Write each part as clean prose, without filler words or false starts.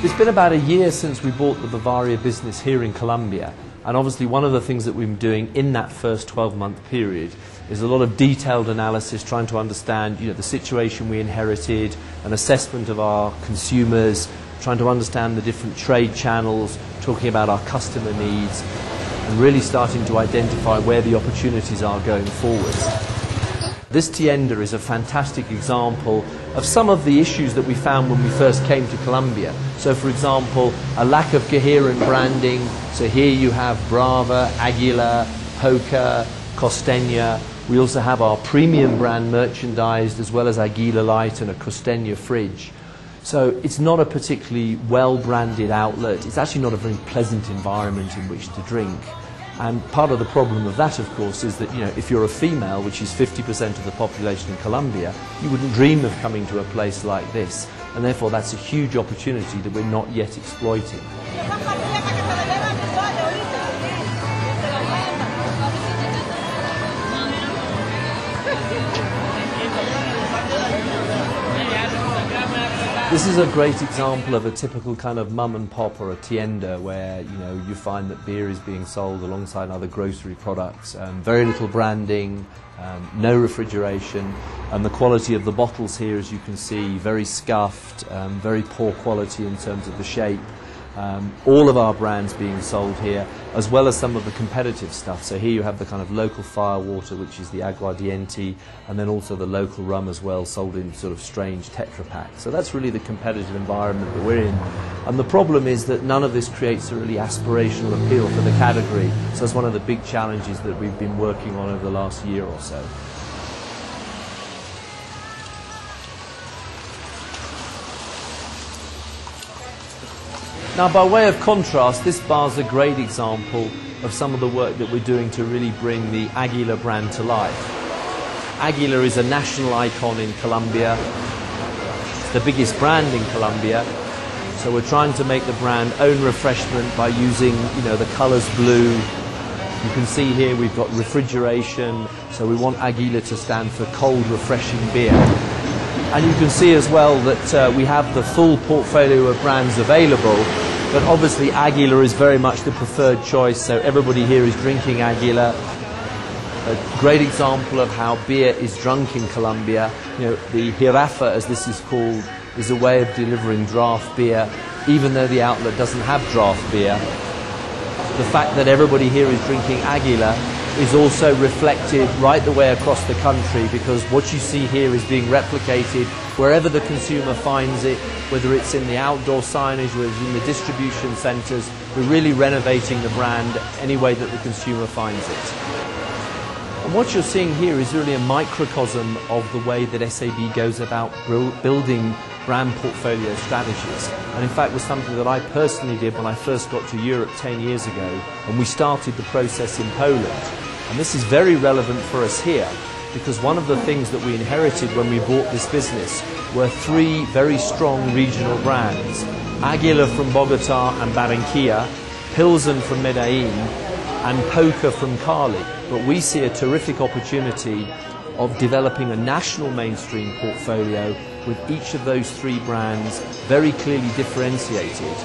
It's been about a year since we bought the Bavaria business here in Colombia, and obviously one of the things that we've been doing in that first 12-month period is a lot of detailed analysis, trying to understand the situation we inherited, an assessment of our consumers, trying to understand the different trade channels, talking about our customer needs, and really starting to identify where the opportunities are going forward. This tienda is a fantastic example of some of the issues that we found when we first came to Colombia. So for example, a lack of coherent branding. So here you have Brava, Aguila, Poca, Costeña. We also have our premium brand merchandised, as well as Aguila Light and a Costeña fridge. So it's not a particularly well-branded outlet. It's actually not a very pleasant environment in which to drink. And part of the problem of that, of course, is that if you're a female, which is 50% of the population in Colombia, you wouldn't dream of coming to a place like this. And therefore that's a huge opportunity that we're not yet exploiting. This is a great example of a typical kind of mum and pop or a tienda where you find that beer is being sold alongside other grocery products. Very little branding, no refrigeration, and the quality of the bottles here, as you can see, very scuffed, very poor quality in terms of the shape. All of our brands being sold here, as well as some of the competitive stuff. So here you have the kind of local firewater, which is the aguardiente, and then also the local rum as well, sold in sort of strange Tetra packs. So that's really the competitive environment that we're in. And the problem is that none of this creates a really aspirational appeal for the category. So that's one of the big challenges that we've been working on over the last year or so. Now, by way of contrast, this bar's a great example of some of the work that we're doing to really bring the Aguila brand to life. Aguila is a national icon in Colombia. It's the biggest brand in Colombia. So we're trying to make the brand own refreshment by using, the colours blue. You can see here we've got refrigeration. So we want Aguila to stand for cold, refreshing beer. And you can see as well that we have the full portfolio of brands available, but obviously Aguila is very much the preferred choice, so everybody here is drinking Aguila. A great example of how beer is drunk in Colombia. The jirafa, as this is called, is a way of delivering draft beer, even though the outlet doesn't have draft beer. The fact that everybody here is drinking Aguila is also reflected right the way across the country, because what you see here is being replicated wherever the consumer finds it, whether it's in the outdoor signage, whether it's in the distribution centres. We're really renovating the brand any way that the consumer finds it. And what you're seeing here is really a microcosm of the way that SAB goes about building brand portfolio strategies. And in fact was something that I personally did when I first got to Europe 10 years ago, and we started the process in Poland. And this is very relevant for us here, because one of the things that we inherited when we bought this business were three very strong regional brands: Aguila from Bogota and Barranquilla, Pilsen from Medellin, and Poca from Cali. But we see a terrific opportunity of developing a national mainstream portfolio with each of those three brands very clearly differentiated.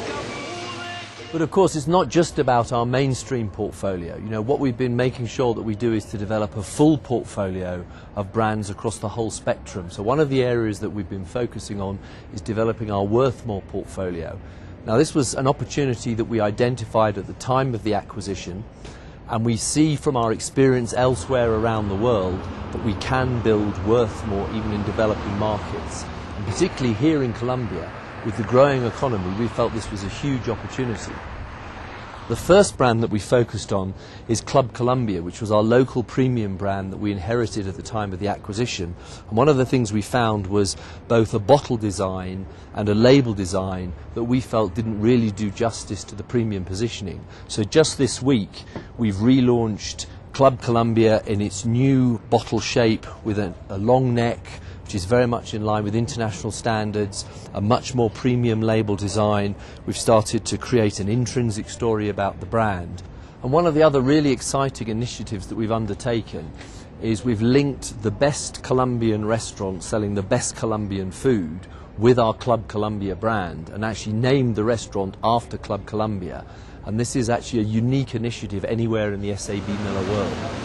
But of course it's not just about our mainstream portfolio. What we've been making sure that we do is to develop a full portfolio of brands across the whole spectrum. So one of the areas that we've been focusing on is developing our Worthmore portfolio. Now this was an opportunity that we identified at the time of the acquisition, and we see from our experience elsewhere around the world that we can build Worthmore even in developing markets. And particularly here in Colombia, with the growing economy, we felt this was a huge opportunity. The first brand that we focused on is Club Colombia, which was our local premium brand that we inherited at the time of the acquisition. And one of the things we found was both a bottle design and a label design that we felt didn't really do justice to the premium positioning. So just this week, we've relaunched Club Colombia in its new bottle shape with a long neck, which is very much in line with international standards, a much more premium label design. We've started to create an intrinsic story about the brand. And one of the other really exciting initiatives that we've undertaken is we've linked the best Colombian restaurant selling the best Colombian food with our Club Colombia brand and actually named the restaurant after Club Colombia. And this is actually a unique initiative anywhere in the SABMiller world.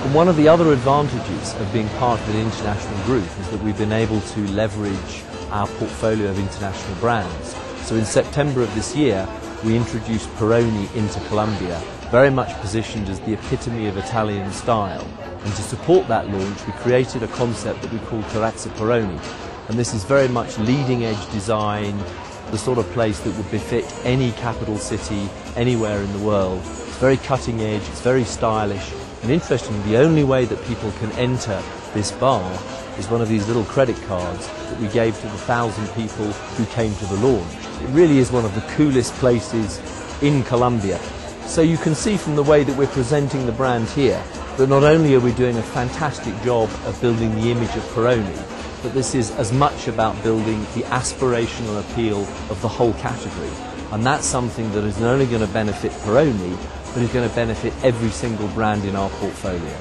And one of the other advantages of being part of an international group is that we've been able to leverage our portfolio of international brands. So in September of this year, we introduced Peroni into Colombia, very much positioned as the epitome of Italian style. And to support that launch, we created a concept that we call Terrazza Peroni. And this is very much leading-edge design, the sort of place that would befit any capital city anywhere in the world. It's very cutting edge, it's very stylish, and interestingly, the only way that people can enter this bar is one of these little credit cards that we gave to the 1,000 people who came to the launch. It really is one of the coolest places in Colombia. So you can see from the way that we're presenting the brand here that not only are we doing a fantastic job of building the image of Peroni, but this is as much about building the aspirational appeal of the whole category. And that's something that is not only going to benefit Peroni, but is going to benefit every single brand in our portfolio.